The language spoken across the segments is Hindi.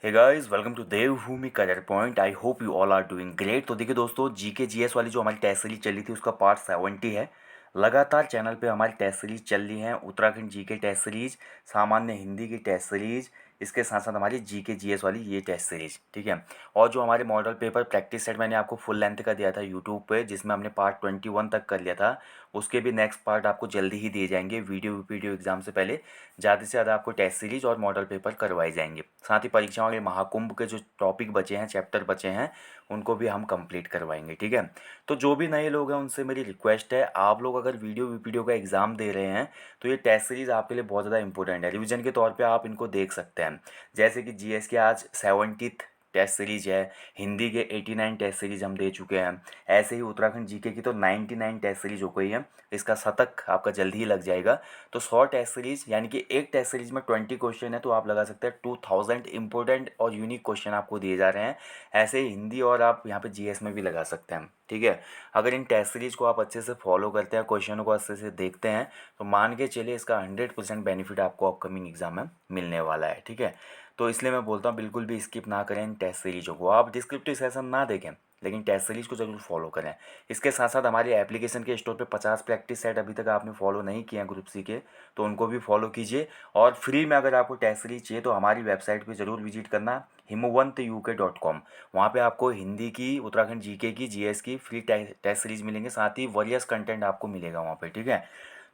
Hey guys, welcome to Devbhoomi career point. I hope you all are doing great. तो देखिए दोस्तों, जीके जीएस वाली जो हमारी टेस्ट सीरीज चल रही थी उसका पार्ट 70 है। लगातार चैनल पे हमारी टेस्ट सीरीज चल रही है। उत्तराखंड जीके टेस्ट सीरीज, सामान्य हिंदी की टेस्ट सीरीज, इसके साथ साथ हमारी जीके जीएस वाली ये टेस्ट सीरीज, ठीक है। और जो हमारे मॉडल पेपर प्रैक्टिस सेट मैंने आपको फुल लेंथ का दिया था यूट्यूब पे, जिसमें हमने पार्ट 21 तक कर लिया था, उसके भी नेक्स्ट पार्ट आपको जल्दी ही दिए जाएंगे। वीडियो एग्जाम से पहले ज़्यादा से ज़्यादा आपको टेस्ट सीरीज और मॉडल पेपर करवाए जाएंगे। साथ ही परीक्षाओं के महाकुंभ के जो टॉपिक बचे हैं, चैप्टर बचे हैं, उनको भी हम कंप्लीट करवाएंगे, ठीक है। तो जो भी नए लोग हैं उनसे मेरी रिक्वेस्ट है, आप लोग अगर वीडियो का एग्ज़ाम दे रहे हैं तो ये टेस्ट सीरीज़ आपके लिए बहुत ज़्यादा इंपॉर्टेंट है। रिवीजन के तौर पे आप इनको देख सकते हैं। जैसे कि जीएस के आज 70th टेस्ट सीरीज है, हिंदी के 89 टेस्ट सीरीज हम दे चुके हैं। ऐसे ही उत्तराखंड जीके की तो 99 टेस्ट सीरीज हो गई है। इसका शतक आपका जल्दी ही लग जाएगा। तो 100 टेस्ट सीरीज यानी कि एक टेस्ट सीरीज में 20 क्वेश्चन है, तो आप लगा सकते हैं 2000 इंपॉर्टेंट और यूनिक क्वेश्चन आपको दिए जा रहे हैं। ऐसे ही हिंदी और आप यहाँ पे जीएस में भी लगा सकते हैं, ठीक है। अगर इन टेस्ट सीरीज को आप अच्छे से फॉलो करते हैं, क्वेश्चनों को अच्छे से देखते हैं, तो मान के चलिए इसका 100% बेनिफिट आपको अपकमिंग एग्जाम में मिलने वाला है, ठीक है। तो इसलिए मैं बोलता हूँ बिल्कुल भी स्किप ना करें इन टेस्ट सीरीजों को। आप डिस्क्रिप्टिव सेशन ना देखें, लेकिन टेस्ट सीरीज को जरूर फॉलो करें। इसके साथ साथ हमारी एप्लीकेशन के स्टोर पे 50 प्रैक्टिस सेट अभी तक आपने फॉलो नहीं किए हैं ग्रुप सी के, तो उनको भी फॉलो कीजिए। और फ्री में अगर आपको टेस्ट सीरीज चाहिए तो हमारी वेबसाइट पे ज़रूर विजिट करना, himavantuk.com। वहाँ पे आपको हिंदी की, उत्तराखंड जीके की, जीएस की फ्री टेस्ट सीरीज मिलेंगे, साथ ही वरियस कंटेंट आपको मिलेगा वहाँ पे, ठीक है।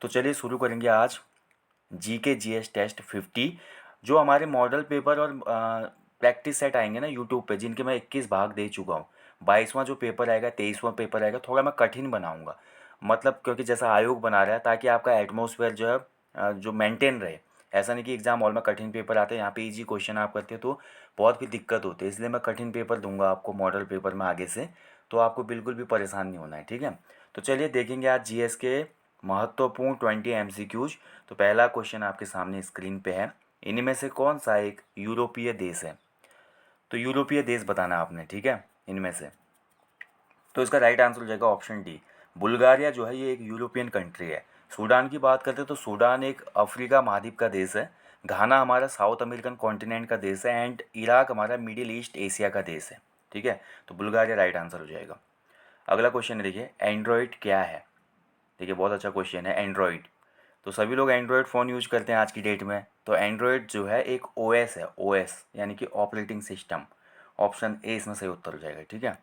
तो चलिए शुरू करेंगे आज जीके जीएस टेस्ट 50। जो हमारे मॉडल पेपर और प्रैक्टिस सेट आएंगे ना यूट्यूब पे, जिनके मैं 21 भाग दे चुका हूँ, 22वां जो पेपर आएगा, 23वां पेपर आएगा, थोड़ा मैं कठिन बनाऊंगा। मतलब क्योंकि जैसा आयोग बना रहा है, ताकि आपका एटमोसफेयर जो है जो मेंटेन रहे। ऐसा नहीं कि एग्जाम हॉल में कठिन पेपर आते हैं, यहाँ पे इजी क्वेश्चन आप करते हो तो बहुत फिर दिक्कत होती है। इसलिए मैं कठिन पेपर दूंगा आपको मॉडल पेपर में आगे से, तो आपको बिल्कुल भी परेशान नहीं होना है, ठीक है। तो चलिए देखेंगे आज जीएस के महत्वपूर्ण 20 एमसीक्यूज। तो पहला क्वेश्चन आपके सामने स्क्रीन पे है, इनमें से कौन सा एक यूरोपीय देश है। तो यूरोपीय देश बताना आपने, ठीक है, इनमें से। तो इसका राइट आंसर हो जाएगा ऑप्शन डी, बुल्गारिया जो है ये एक यूरोपियन कंट्री है। सूडान की बात करते हैं तो सूडान एक अफ्रीका महाद्वीप का देश है। घाना हमारा साउथ अमेरिकन कॉन्टिनेंट का देश है। एंड इराक हमारा मिडिल ईस्ट एशिया का देश है, ठीक है। तो बुल्गारिया राइट आंसर हो जाएगा। अगला क्वेश्चन है, देखिए एंड्रॉइड क्या है। देखिए बहुत अच्छा क्वेश्चन है, एंड्रॉइड। तो सभी लोग एंड्रॉयड फ़ोन यूज करते हैं आज की डेट में। तो एंड्रॉयड जो है एक ओएस है, ओएस यानी कि ऑपरेटिंग सिस्टम। ऑप्शन ए इसमें सही उत्तर हो जाएगा, ठीक है।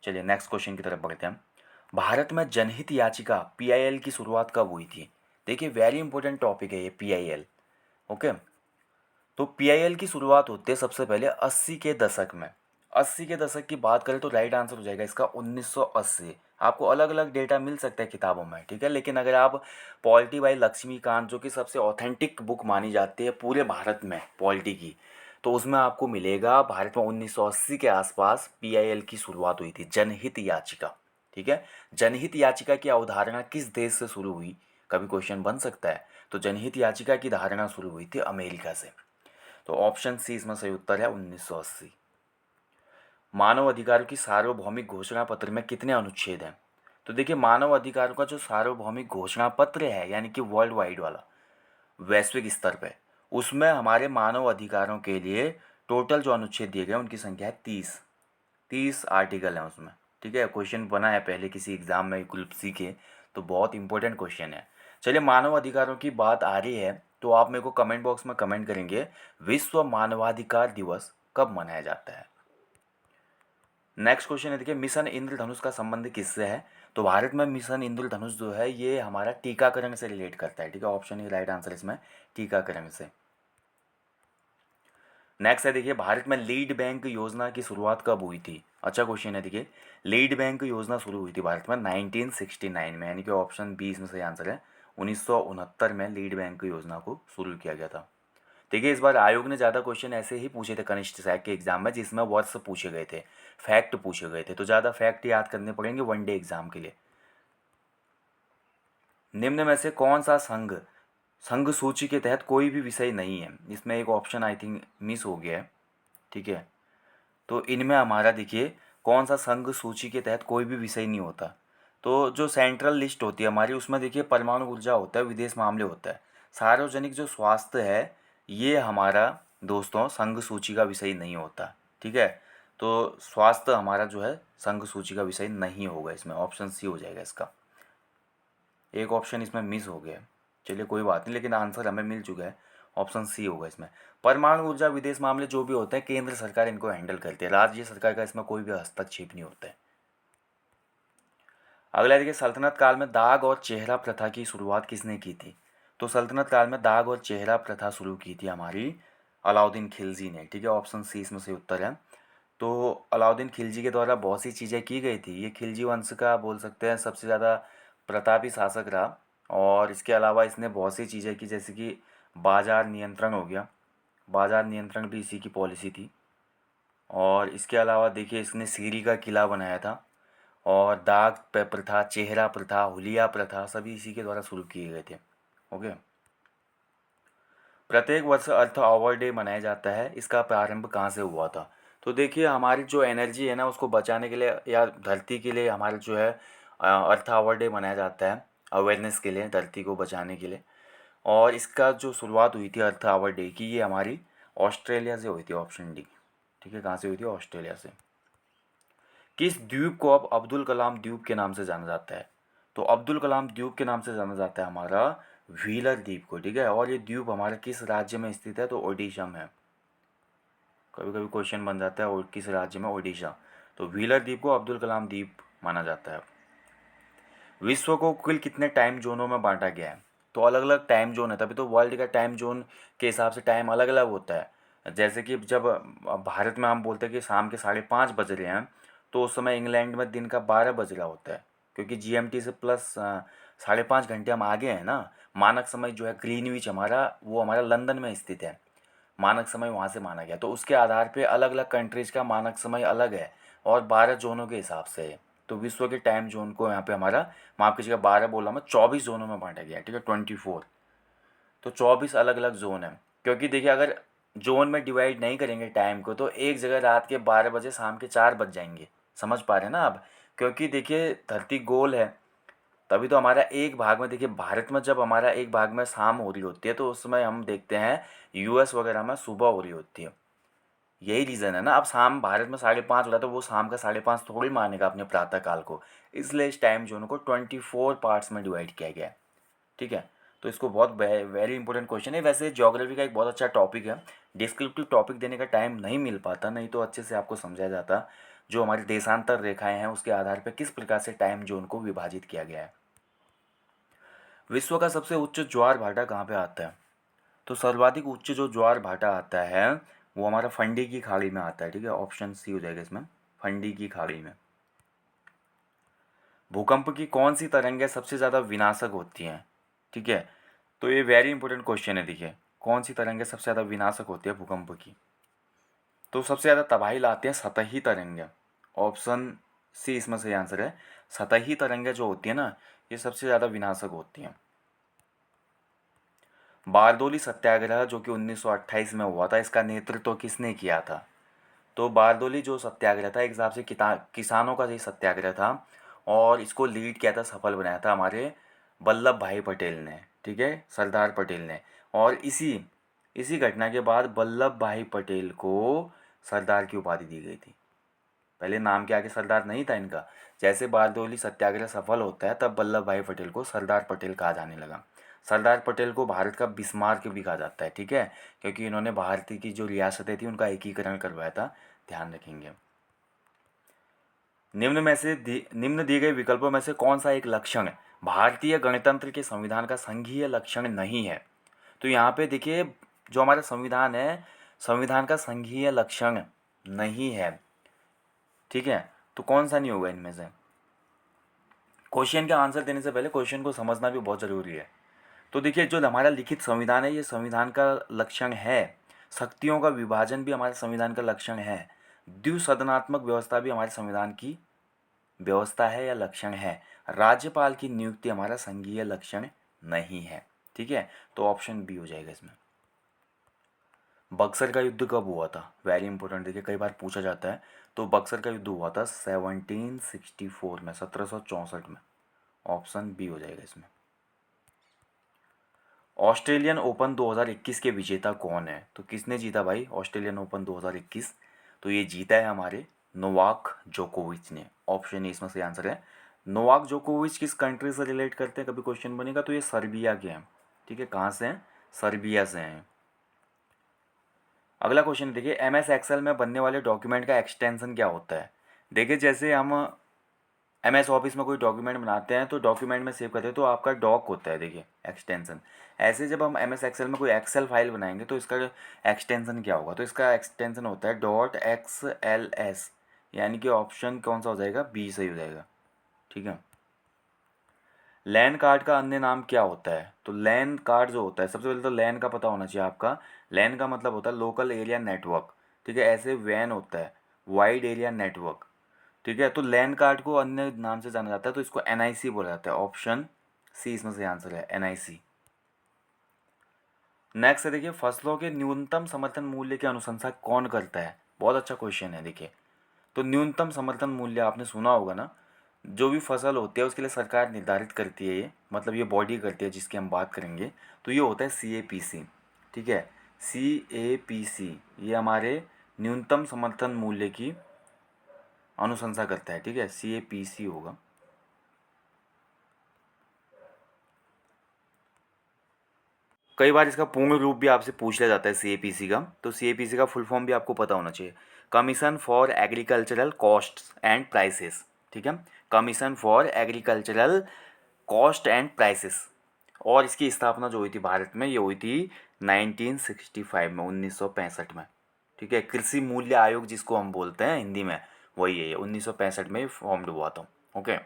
चलिए नेक्स्ट क्वेश्चन की तरफ बढ़ते हैं। भारत में जनहित याचिका पीआईएल की शुरुआत कब हुई थी। देखिए वेरी इंपॉर्टेंट टॉपिक है ये पीआईएल, ओके। तो पीआईएल की शुरुआत होती है सबसे पहले 80 के दशक में। 80 के दशक की बात करें तो राइट आंसर हो जाएगा इसका 1980। आपको अलग अलग डेटा मिल सकता है किताबों में, ठीक है, लेकिन अगर आप पॉलिटी बाई लक्ष्मीकांत, जो कि सबसे ऑथेंटिक बुक मानी जाती है पूरे भारत में पॉलिटी की, तो उसमें आपको मिलेगा भारत में 1980 के आसपास पीआईएल की शुरुआत हुई थी, जनहित याचिका, ठीक है। जनहित याचिका की अवधारणा किस देश से शुरू हुई, कभी क्वेश्चन बन सकता है। तो जनहित याचिका की धारणा शुरू हुई थी अमेरिका से। तो ऑप्शन सी इसमें सही उत्तर है 1980। मानव अधिकारों की सार्वभौमिक घोषणा पत्र में कितने अनुच्छेद हैं। तो देखिए मानव अधिकारों का जो सार्वभौमिक घोषणा पत्र है, यानी कि वर्ल्ड वाइड वाला, वैश्विक स्तर पे, उसमें हमारे मानव अधिकारों के लिए टोटल जो अनुच्छेद दिए गए हैं उनकी संख्या है 30। 30 आर्टिकल हैं उसमें, ठीक है। क्वेश्चन बना है पहले किसी एग्जाम में ग्रुप सी के, तो बहुत इंपॉर्टेंट क्वेश्चन है। चलिए मानव अधिकारों की बात आ रही है तो आप मेरे को कमेंट बॉक्स में कमेंट करेंगे, विश्व मानवाधिकार दिवस कब मनाया जाता है। नेक्स्ट क्वेश्चन है, देखिए मिशन इंद्रधनुष का संबंध किससे है। तो भारत में मिशन इंद्रधनुष जो है ये हमारा टीकाकरण से रिलेट करता है, ठीक है। ऑप्शन ही राइट आंसर इसमें, टीकाकरण से। नेक्स्ट है, देखिए भारत में लीड बैंक योजना की शुरुआत कब हुई थी। अच्छा क्वेश्चन है, देखिए लीड बैंक योजना शुरू हुई थी भारत में 1969 में, यानी कि ऑप्शन बी इसमें सही आंसर है। 1969 में लीड बैंक योजना को शुरू किया गया था। देखिए इस बार आयोग ने ज़्यादा क्वेश्चन ऐसे ही पूछे थे कनिष्ठ सैक के एग्जाम में, जिसमें वर्ड्स पूछे गए थे, फैक्ट पूछे गए थे, तो ज़्यादा फैक्ट याद करने पड़ेंगे वनडे एग्जाम के लिए। निम्न में से कौन सा संघ संघ सूची के तहत कोई भी विषय नहीं है। इसमें एक ऑप्शन आई थिंक मिस हो गया है, ठीक है। तो इनमें हमारा देखिए कौन सा संघ सूची के तहत कोई भी विषय नहीं होता। तो जो सेंट्रल लिस्ट होती है हमारी, उसमें देखिए परमाणु ऊर्जा होता है, विदेश मामले होता है, सार्वजनिक जो स्वास्थ्य है ये हमारा दोस्तों संघ सूची का विषय नहीं होता। ठीक है, तो स्वास्थ्य हमारा जो है संघ सूची का विषय नहीं होगा, इसमें ऑप्शन सी हो जाएगा इसका। एक ऑप्शन इसमें मिस हो गया, चलिए कोई बात नहीं, लेकिन आंसर हमें मिल चुका है, ऑप्शन सी होगा इसमें। परमाणु ऊर्जा विदेश मामले जो भी होते हैं केंद्र सरकार इनको हैंडल करती है, राज्य सरकार का इसमें कोई भी हस्तक्षेप नहीं होता है। अगला देखिए, सल्तनत काल में दाग और चेहरा प्रथा की शुरुआत किसने की थी? तो सल्तनत काल में दाग और चेहरा प्रथा शुरू की थी हमारी अलाउद्दीन खिलजी ने। ठीक है, ऑप्शन सी इसमें से उत्तर है। तो अलाउद्दीन खिलजी के द्वारा बहुत सी चीज़ें की गई थी, ये खिलजी वंश का बोल सकते हैं सबसे ज़्यादा प्रतापी शासक रहा। और इसके अलावा इसने बहुत सी चीज़ें की, जैसे कि बाजार नियंत्रण हो गया, बाजार नियंत्रण भी इसी की पॉलिसी थी। और इसके अलावा देखिए इसने सीरी का किला बनाया था, और दाग प्रथा, चेहरा प्रथा, हुलिया प्रथा सभी इसी के द्वारा शुरू किए गए थे। ओके, प्रत्येक वर्ष अर्थ आवर डे मनाया जाता है, इसका प्रारंभ कहाँ से हुआ था? तो देखिए हमारी जो एनर्जी है ना उसको बचाने के लिए या धरती के लिए हमारा जो है अर्थ आवर डे मनाया जाता है, अवेयरनेस के लिए, धरती को बचाने के लिए। और इसका जो शुरुआत हुई थी अर्थ आवर डे की, ये हमारी ऑस्ट्रेलिया से हुई थी, ऑप्शन डी। ठीक है, कहाँ से हुई थी? ऑस्ट्रेलिया से। किस द्वीप को अब अब्दुल कलाम द्वीप के नाम से जाना जाता है? तो अब्दुल कलाम द्वीप के नाम से जाना जाता है हमारा व्हीलर द्वीप को। ठीक है, और ये द्वीप हमारे किस राज्य में स्थित है? तो ओडिशा में है। कभी कभी क्वेश्चन बन जाता है और किस राज्य में? ओडिशा। तो व्हीलर द्वीप को अब्दुल कलाम द्वीप माना जाता है। विश्व को कुल कितने टाइम जोनों में बांटा गया है? तो अलग अलग टाइम जोन है, तभी तो वर्ल्ड का टाइम जोन के हिसाब से टाइम अलग अलग होता है। जैसे कि जब भारत में हम बोलते हैं कि शाम के 5:30 बज रहे हैं, तो उस समय इंग्लैंड में दिन का 12 बज रहा होता है, क्योंकि जीएमटी से प्लस 5.5 घंटे हम आगे हैं ना। मानक समय जो है ग्रीनविच हमारा, वो हमारा लंदन में स्थित है, मानक समय वहाँ से माना गया। तो उसके आधार पे अलग अलग कंट्रीज़ का मानक समय अलग है, और 12 जोनों के हिसाब से है। तो विश्व के टाइम जोन को यहाँ पे हमारा, माफ कीजिएगा 12 बोला मैं, 24 जोनों में बांटा गया है। ठीक है, 24। तो 24 अलग अलग जोन है, क्योंकि देखिए अगर जोन में डिवाइड नहीं करेंगे टाइम को, तो एक जगह रात के 12 बजे शाम के 4 बज जाएंगे। समझ पा रहे हैं ना आप? क्योंकि देखिए धरती गोल है, तभी तो हमारा एक भाग में, देखिए भारत में जब हमारा एक भाग में शाम हो रही होती है, तो उस समय हम देखते हैं यूएस वगैरह में सुबह हो रही होती है। यही रीज़न है ना। अब शाम भारत में 5:30 हो रहा है, तो वो शाम का 5:30 थोड़ी मानेगा अपने प्रातः काल को। इसलिए इस टाइम जोन को 24 पार्ट्स में डिवाइड किया गया है। ठीक है, तो इसको बहुत वेरी इंपॉर्टेंट क्वेश्चन है। वैसे ज्योग्राफी का एक बहुत अच्छा टॉपिक है, डिस्क्रिप्टिव टॉपिक देने का टाइम नहीं मिल पाता, नहीं तो अच्छे से आपको समझाया जाता। जो हमारी देशांतर रेखाएं हैं उसके आधार पर किस प्रकार से टाइम जोन को विभाजित किया गया है। विश्व का सबसे उच्च ज्वार भाटा कहाँ पे आता है? तो सर्वाधिक उच्च जो ज्वार भाटा आता है वो हमारा फंडी की खाड़ी में आता है। ठीक है, ऑप्शन सी हो जाएगा इसमें, फंडी की खाड़ी में। भूकंप की कौन सी तरंगें सबसे ज़्यादा विनाशक होती हैं? ठीक है, तो ये वेरी इंपॉर्टेंट क्वेश्चन है। देखिए कौन सी तरंगें सबसे ज़्यादा विनाशक होती है भूकंप की? तो सबसे ज़्यादा तबाही लाती हैं सतही तरंगें। ऑप्शन सी इसमें सही आंसर है। सतही तरंगें जो होती है ना, ये सबसे ज़्यादा विनाशक होती हैं। बारदोली सत्याग्रह जो कि 1928 में हुआ था, इसका नेतृत्व किसने किया था? तो बारदोली जो सत्याग्रह था एक हिसाब से किसानों का ही सत्याग्रह था, और इसको लीड किया था, सफल बनाया था हमारे वल्लभ भाई पटेल ने। ठीक है, सरदार पटेल ने। और इसी इसी घटना के बाद वल्लभ भाई पटेल को सरदार की उपाधि दी गई थी। पहले नाम के आगे सरदार नहीं था इनका। जैसे बारदोली सत्याग्रह सफल होता है तब वल्लभ भाई पटेल को सरदार पटेल कहा जाने लगा। सरदार पटेल को भारत का बिस्मार्क भी कहा जाता है। ठीक है, क्योंकि इन्होंने भारत की जो रियासतें थी उनका एकीकरण करवाया था। ध्यान रखेंगे। निम्न दिए गए विकल्पों में से कौन सा एक लक्षण भारतीय गणतंत्र के संविधान का संघीय लक्षण नहीं है? तो यहाँ पे देखिए जो हमारा संविधान है, संविधान का संघीय लक्षण नहीं है। ठीक है, तो कौन सा नहीं होगा इनमें से? क्वेश्चन का आंसर देने से पहले क्वेश्चन को समझना भी बहुत ज़रूरी है। तो देखिए जो हमारा लिखित संविधान है ये संविधान का लक्षण है। शक्तियों का विभाजन भी हमारे संविधान का लक्षण है। द्विसदनात्मक व्यवस्था भी हमारे संविधान की व्यवस्था है या लक्षण है। राज्यपाल की नियुक्ति हमारा संघीय लक्षण नहीं है। ठीक है, तो ऑप्शन बी हो जाएगा इसमें। बक्सर का युद्ध कब हुआ था? वेरी इंपॉर्टेंट, देखिए कई बार पूछा जाता है। तो बक्सर का युद्ध हुआ था 1764 में, 1764 में। ऑप्शन बी हो जाएगा इसमें। ऑस्ट्रेलियन ओपन 2021 के विजेता कौन है? तो किसने जीता भाई ऑस्ट्रेलियन ओपन 2021? तो ये जीता है हमारे नोवाक जोकोविच ने। ऑप्शन ए इसमें सही आंसर है। नोवाक जोकोविच किस कंट्री से रिलेट करते हैं, कभी क्वेश्चन बनेगा तो ये सर्बिया के हैं। ठीक है, कहाँ से हैं? सर्बिया से हैं। अगला क्वेश्चन देखिए, एम एस एक्सेल में बनने वाले डॉक्यूमेंट का एक्सटेंशन क्या होता है? देखिए जैसे हम एम एस ऑफिस में कोई डॉक्यूमेंट बनाते हैं तो डॉक्यूमेंट में सेव करते हैं तो आपका डॉक होता है, देखिए एक्सटेंशन। ऐसे जब हम एम एस एक्सेल में कोई एक्सेल फाइल बनाएंगे तो इसका एक्सटेंशन क्या होगा? तो इसका एक्सटेंशन होता है .xls, यानी कि ऑप्शन कौन सा हो जाएगा? बी सही हो जाएगा। ठीक है। लैन कार्ड का अन्य नाम क्या होता है? तो लैन कार्ड जो होता है, सबसे पहले तो लैन का पता होना चाहिए आपका। लैन का मतलब होता है लोकल एरिया नेटवर्क। ठीक है, ऐसे वैन होता है वाइड एरिया नेटवर्क। ठीक है, तो लैन कार्ड को अन्य नाम से जाना जाता है तो इसको एनआईसी बोला जाता है। ऑप्शन सी इसमें से आंसर है, एनआईसी। नेक्स्ट है देखिए, फसलों के न्यूनतम समर्थन मूल्य की अनुशंसा कौन करता है? बहुत अच्छा क्वेश्चन है। देखिए, तो न्यूनतम समर्थन मूल्य आपने सुना होगा ना, जो भी फसल होती है उसके लिए सरकार निर्धारित करती है, ये मतलब ये बॉडी करती है जिसकी हम बात करेंगे, तो ये होता है CAPC। ठीक है, CAPC ये हमारे न्यूनतम समर्थन मूल्य की अनुशंसा करता है। ठीक है, CAPC होगा। कई बार इसका पूर्ण रूप भी आपसे पूछ लिया जाता है CAPC का, तो CAPC का फुल फॉर्म भी आपको पता होना चाहिए, commission for agricultural costs and prices. ठीक है, commission for agricultural cost and prices. और इसकी स्थापना जो हुई थी भारत में, ये हुई थी 1965 में, 1965 में। ठीक है, कृषि मूल्य आयोग जिसको हम बोलते हैं हिंदी में, वही है, 1965 में फॉर्म्ड हुआ था। ओके,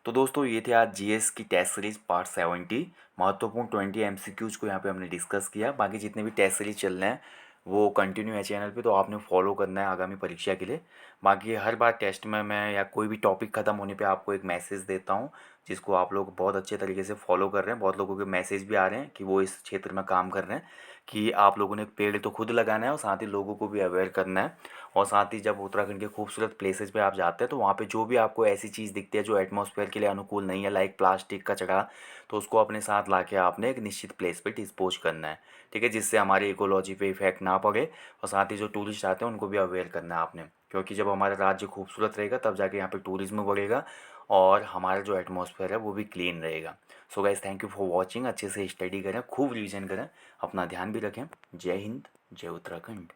तो दोस्तों ये थे आज जीएस की टेस्ट सीरीज पार्ट 70। महत्वपूर्ण 20 MCQs को यहाँ पे हमने डिस्कस किया। बाकी जितने भी टेस्ट सीरीज चल रहे हैं वो कंटिन्यू है चैनल पे, तो आपने फॉलो करना है आगामी परीक्षा के लिए। बाकी हर बार टेस्ट में मैं या कोई भी टॉपिक ख़त्म होने पे आपको एक मैसेज देता हूँ, जिसको आप लोग बहुत अच्छे तरीके से फॉलो कर रहे हैं। बहुत लोगों के मैसेज भी आ रहे हैं कि वो इस क्षेत्र में काम कर रहे हैं, कि आप लोगों ने पेड़ तो खुद लगाना है और साथ ही लोगों को भी अवेयर करना है। और साथ ही जब उत्तराखंड के खूबसूरत प्लेसेस पे आप जाते हैं तो वहाँ पे जो भी आपको ऐसी चीज़ दिखती है जो एटमॉस्फेयर के लिए अनुकूल नहीं है, लाइक प्लास्टिक कचरा, तो उसको अपने साथ ला के आपने एक निश्चित प्लेस पे डिस्पोज करना है। ठीक है, जिससे हमारी इकोलॉजी पे इफेक्ट ना पड़े, और साथ ही जो टूरिस्ट आते हैं उनको भी अवेयर करना है आपने, क्योंकि जब हमारा राज्य खूबसूरत रहेगा तब जाके यहाँ पे टूरिज्म बढ़ेगा और हमारा जो एटमॉस्फेयर है वो भी क्लीन रहेगा। So guys, thank you for watching. अच्छे से स्टडी करें, खूब रिविजन करें, अपना ध्यान भी रखें। जय हिंद, जय उत्तराखंड।